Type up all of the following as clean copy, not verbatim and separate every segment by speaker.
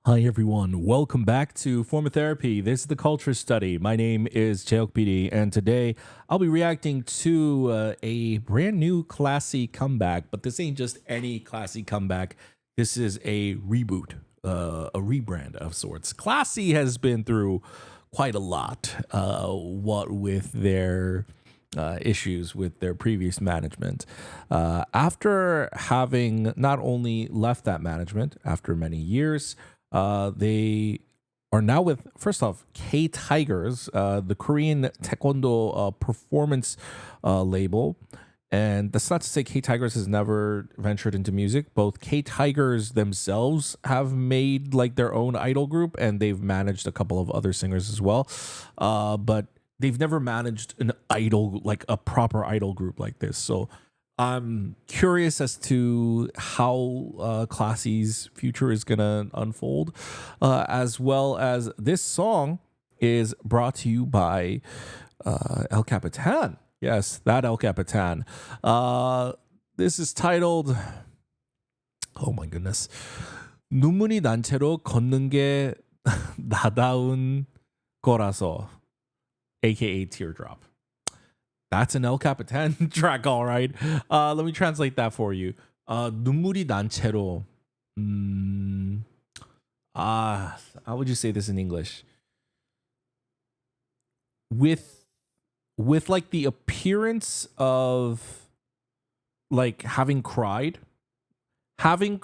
Speaker 1: Hi everyone, welcome back to Form of Therapy. This is the Culture Study. My name is Jaeok PD, and today I'll be reacting to a brand new classy comeback. But this ain't just any classy comeback. This is a reboot, a rebrand of sorts. Classy has been through quite a lot. What with their issues with their previous management. After having not only left that management after many years, they are now with, first off, K Tigers, the Korean Taekwondo performance label. And that's not to say K Tigers has never ventured into music. Both K Tigers themselves have made like their own idol group, and they've managed a couple of other singers as well. But they've never managed an idol, like a proper idol group like this. So I'm curious as to how Classy's future is gonna unfold, as well as this song is brought to you by El Capitan. Yes, that El Capitan. This is titled, oh my goodness, 눈물이 난 채로 걷는 게 나다운 거라서, aka Teardrop. That's an El Capitan track, all right. Let me translate that for you. 눈물이 난 채로. How would you say this in English? With like the appearance of like having cried 걷는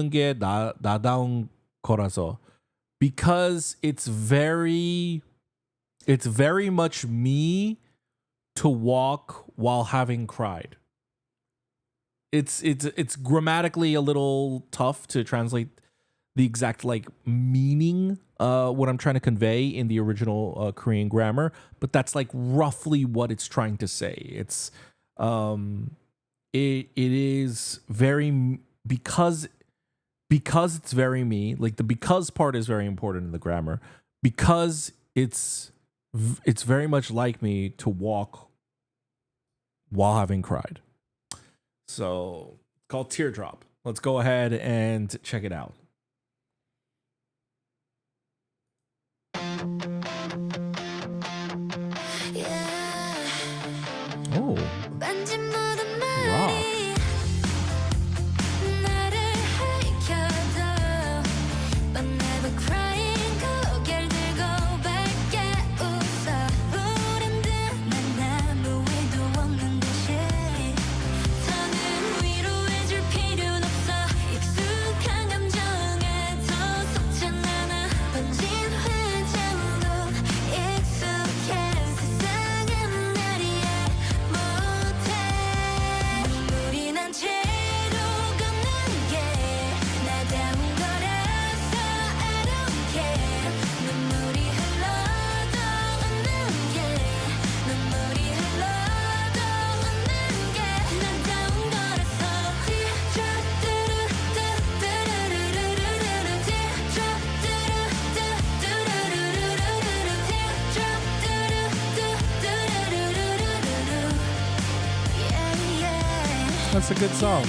Speaker 1: 게 나다운 거라서, because it's very much me to walk while having cried. It's grammatically a little tough to translate the exact like meaning, what I'm trying to convey in the original Korean grammar, but that's like roughly what it's trying to say. It's it is very, because it's very me, like the because part is very important in the grammar, because it's very much like me to walk while having cried. So it's called Teardrop. Let's go ahead and check it out. Oh, rock. That's a good song.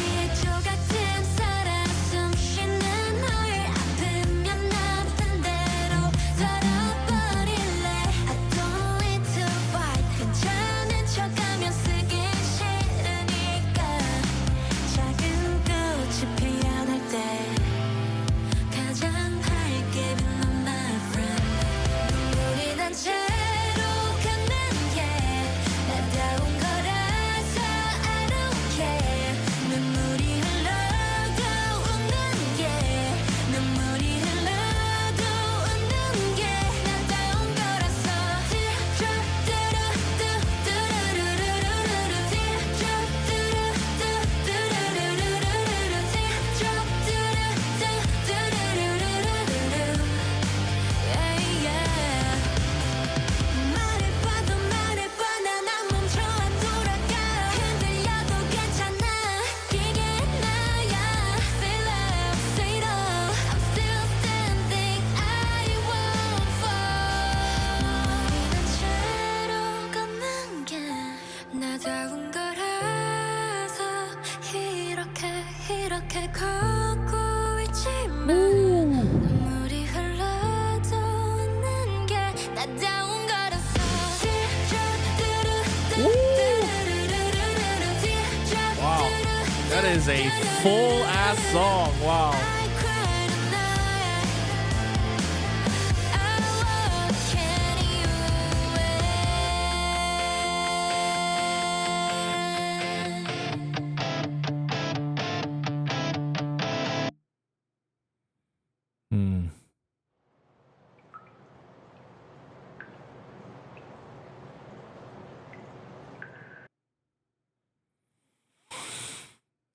Speaker 1: is a full ass song. Wow. Hmm.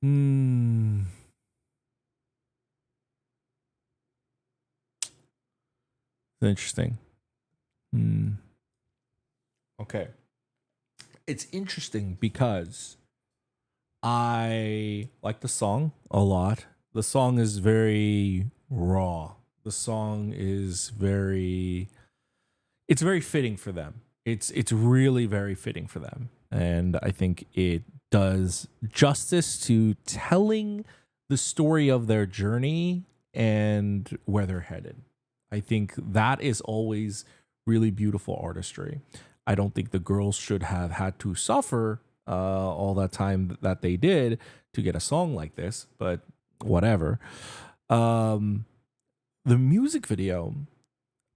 Speaker 1: Hmm. Interesting. Hmm. Okay. It's interesting because I like the song a lot. The song is very raw. The song is very it's very fitting for them. It's really very fitting for them. And I think it does justice to telling the story of their journey and where they're headed. I think that is always really beautiful artistry. I don't think the girls should have had to suffer all that time that they did to get a song like this, but whatever. Um, the music video,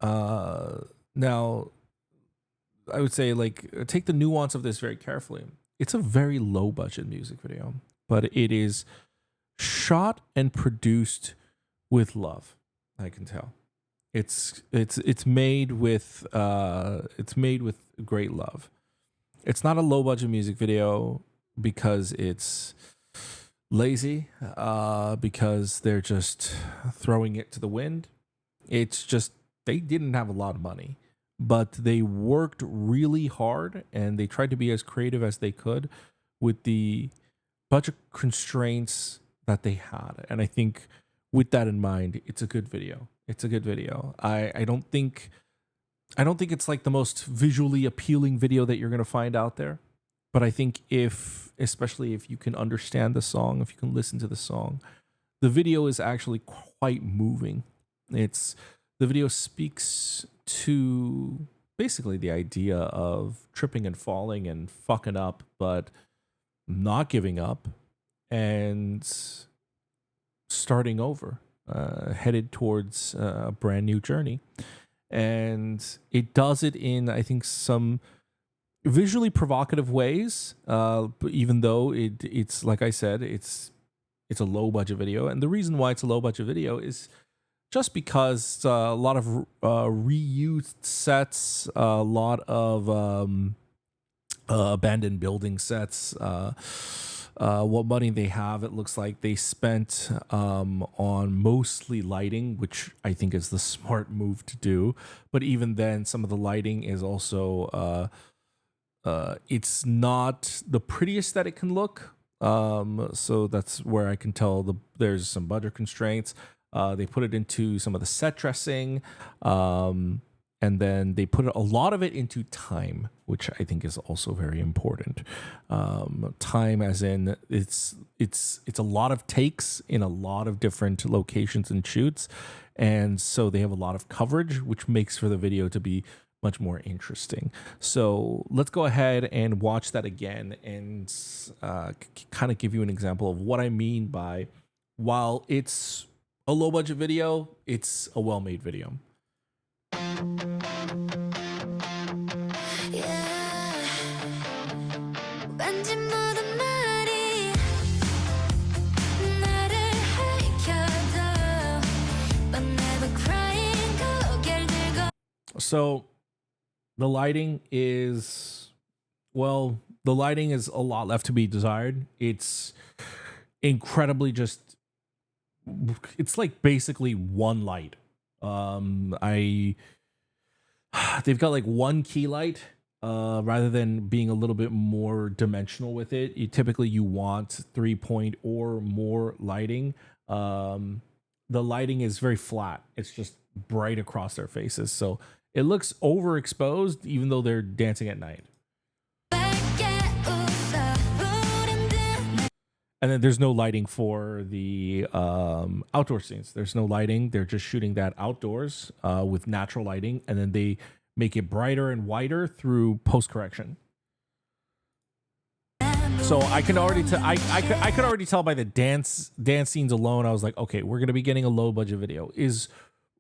Speaker 1: uh, now I would say like take the nuance of this very carefully. It's a very low budget music video, but it is shot and produced with love. I can tell. It's made with great love. It's not a low budget music video because it's lazy, because they're just throwing it to the wind. It's just they didn't have a lot of money, but they worked really hard and they tried to be as creative as they could with the budget constraints that they had. And I think with that in mind, it's a good video. It's a good video. I don't think it's like the most visually appealing video that you're gonna find out there. But I think if especially if you can understand the song, if you can listen to the song, the video is actually quite moving. It's the video speaks to basically the idea of tripping and falling and fucking up, but not giving up and starting over, headed towards a brand new journey. And it does it in, I think, some visually provocative ways. But even though it's like I said, it's a low budget video, and the reason why it's a low budget video is just because a lot of reused sets, a lot of abandoned building sets. What money they have, it looks like they spent on mostly lighting, which I think is the smart move to do. But even then, some of the lighting is also it's not the prettiest that it can look. So that's where I can tell there's some budget constraints. They put it into some of the set dressing, and then they put a lot of it into time, which I think is also very important. Time, as in it's a lot of takes in a lot of different locations and shoots, and so they have a lot of coverage, which makes for the video to be much more interesting. So let's go ahead and watch that again and kind of give you an example of what I mean by while it's a low budget video, it's a well made video. So the lighting is, well, the lighting is a lot left to be desired. It's incredibly just, it's like basically one light. They've got like one key light, rather than being a little bit more dimensional with it. You want 3-point or more lighting. The lighting is very flat. It's just bright across their faces. So it looks overexposed even though they're dancing at night. And then there's no lighting for the outdoor scenes. There's no lighting. They're just shooting that outdoors with natural lighting. And then they make it brighter and whiter through post correction. So I can already I could already tell by the dance scenes alone. I was like, okay, we're gonna be getting a low budget video.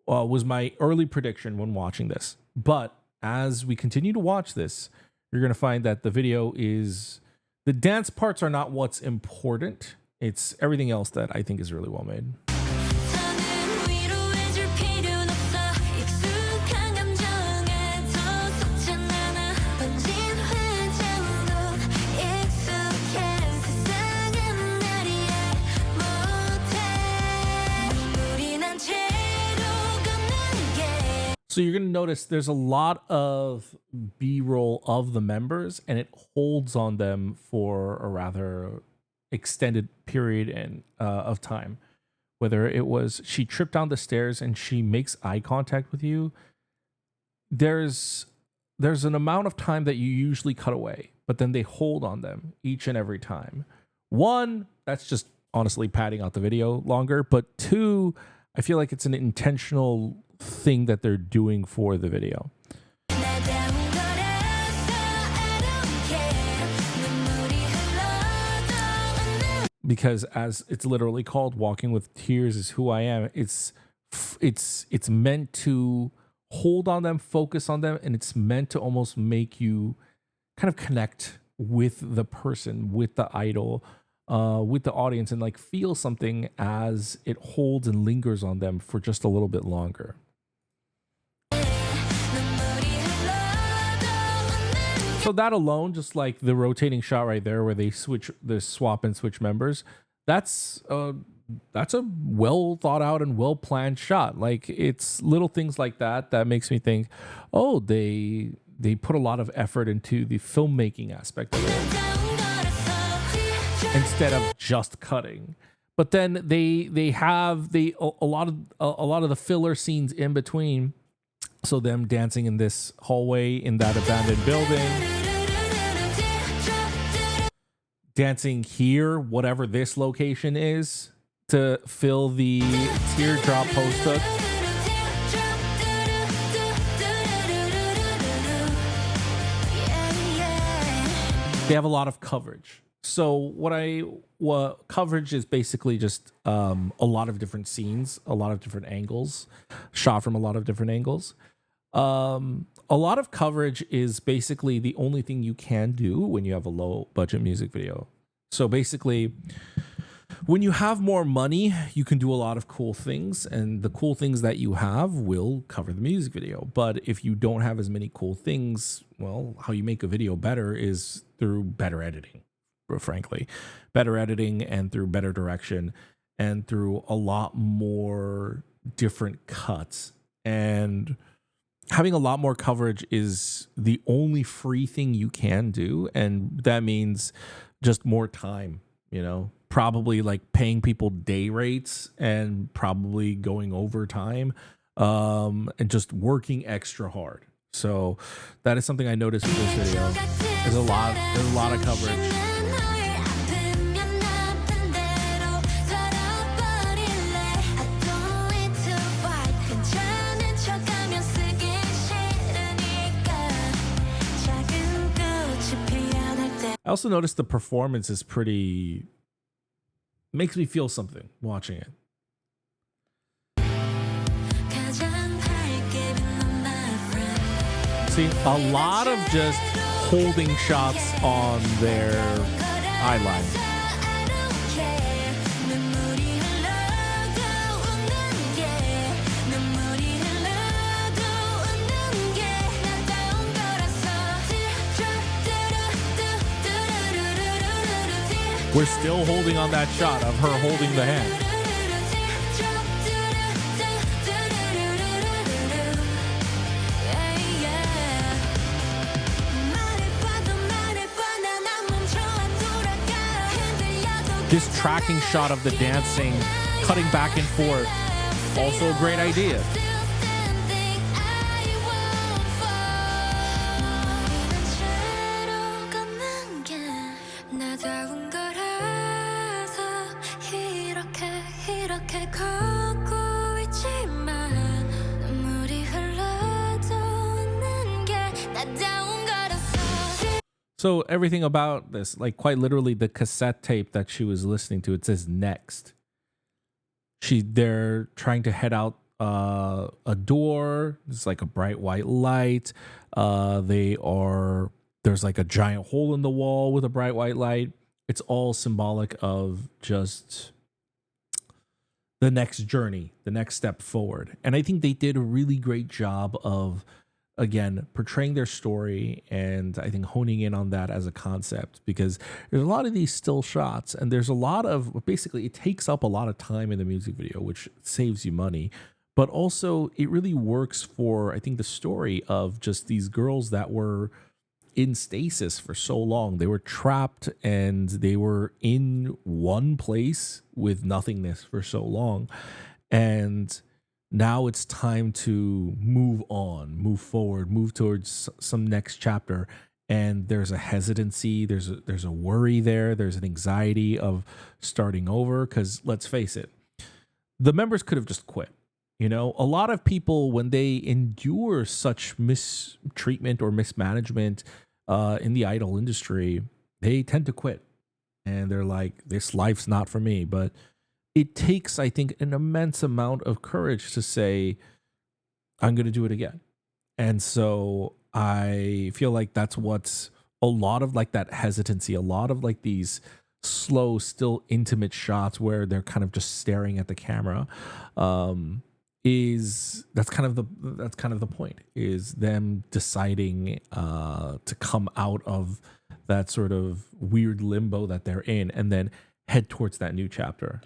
Speaker 1: Was my early prediction when watching this. But as we continue to watch this, you're gonna find that the dance parts are not what's important. It's everything else that I think is really well made. So you're going to notice there's a lot of B-roll of the members, and it holds on them for a rather extended period of time. Whether it was she tripped down the stairs and she makes eye contact with you, there's an amount of time that you usually cut away, but then they hold on them each and every time. One, that's just honestly padding out the video longer, but two, I feel like it's an intentional thing that they're doing for the video. Because as it's literally called, Walking with Tears is Who I Am. It's meant to hold on them, focus on them, and it's meant to almost make you kind of connect with the person, with the idol, with the audience, and like feel something as it holds and lingers on them for just a little bit longer. So that alone, just like the rotating shot right there where they swap and switch members, that's a well thought out and well planned shot. Like, it's little things like that that makes me think, oh, they put a lot of effort into the filmmaking aspect of it instead of just cutting. But then they have a lot of the filler scenes in between. So them dancing in this hallway in that abandoned building, dancing here, whatever this location is, to fill the teardrop post hook. They have a lot of coverage. So what coverage is basically just a lot of different scenes, a lot of different angles, shot from a lot of different angles. A lot of coverage is basically the only thing you can do when you have a low budget music video. So basically, when you have more money, you can do a lot of cool things, and the cool things that you have will cover the music video. But if you don't have as many cool things, well, how you make a video better is through better editing, frankly. Better editing and through better direction and through a lot more different cuts. And having a lot more coverage is the only free thing you can do. And that means just more time, probably like paying people day rates and probably going overtime, and just working extra hard. So that is something I noticed with this video. There's a lot of coverage. I also noticed the performance is makes me feel something watching it. See, a lot of just holding shots on their eyeline. We're still holding on that shot of her holding the hand. This tracking shot of the dancing, cutting back and forth, also a great idea. So everything about this, like quite literally the cassette tape that she was listening to, it says next. They're trying to head out a door. It's like a bright white light. There's like a giant hole in the wall with a bright white light. It's all symbolic of just the next journey, the next step forward. And I think they did a really great job of, again, portraying their story, and I think honing in on that as a concept, because there's a lot of these still shots, and there's a lot of, basically it takes up a lot of time in the music video, which saves you money, but also it really works for, I think, the story of just these girls that were in stasis for so long. They were trapped and they were in one place with nothingness for so long. And now it's time to move on, move forward, move towards some next chapter. And there's a hesitancy, there's a worry there, there's an anxiety of starting over. Because let's face it, the members could have just quit. You know, a lot of people, when they endure such mistreatment or mismanagement in the idol industry, they tend to quit, and they're like, this life's not for me. But it takes, I think, an immense amount of courage to say, I'm going to do it again. And so I feel like that's what's a lot of like that hesitancy, a lot of like these slow, still intimate shots where they're kind of just staring at the camera. Is that's kind of the point, is them deciding to come out of that sort of weird limbo that they're in and then head towards that new chapter.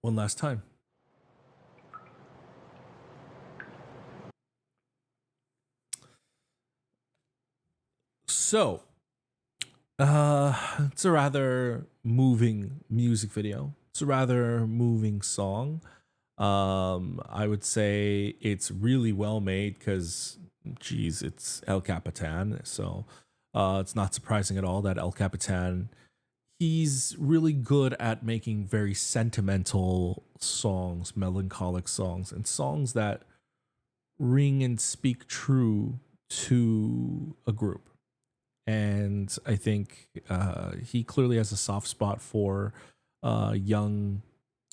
Speaker 1: One last time. So, it's a rather moving music video. It's a rather moving song. I would say it's really well made because, geez, it's El Capitan. So, it's not surprising at all that El Capitan, he's really good at making very sentimental songs, melancholic songs, and songs that ring and speak true to a group. And I think he clearly has a soft spot for young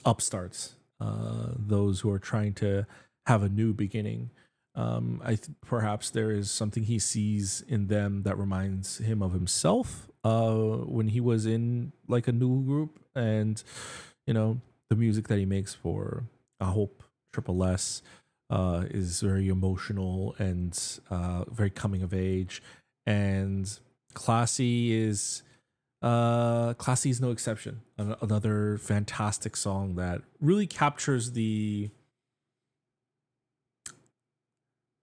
Speaker 1: upstarts, those who are trying to have a new beginning. Perhaps there is something he sees in them that reminds him of himself when he was in like a new group, and you know, the music that he makes for I Hope Triple S is very emotional and very coming of age, and Classy is no exception. Another fantastic song that really captures the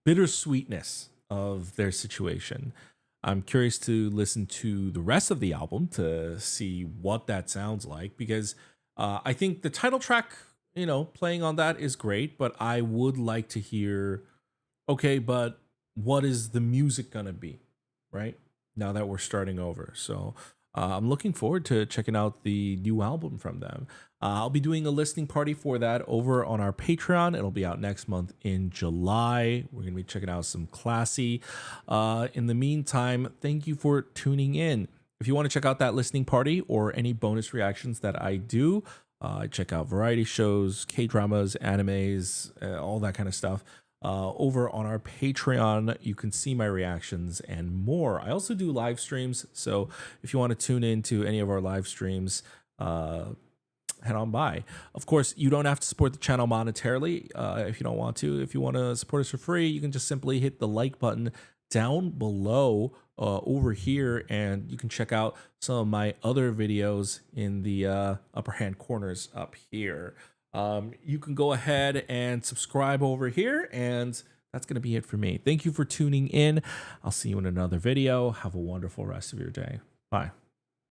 Speaker 1: bittersweetness of their situation. I'm curious to listen to the rest of the album to see what that sounds like, because I think the title track, you know, playing on that is great, but I would like to hear, okay, but what is the music gonna be, right? Now that we're starting over. So I'm looking forward to checking out the new album from them. I'll be doing a listening party for that over on our Patreon. It'll be out next month in July. We're going to be checking out some Classy. In the meantime, thank you for tuning in. If you want to check out that listening party or any bonus reactions that I do, I check out variety shows, K-dramas, animes, all that kind of stuff. Over on our Patreon, you can see my reactions and more. I also do live streams, so if you want to tune into any of our live streams, head on by. Of course, you don't have to support the channel monetarily if you don't want to. If you want to support us for free, you can just simply hit the like button down below over here, and you can check out some of my other videos in the upper hand corners up here. You can go ahead and subscribe over here, and that's going to be it for me. Thank you for tuning in. I'll see you in another video. Have a wonderful rest of your day. Bye.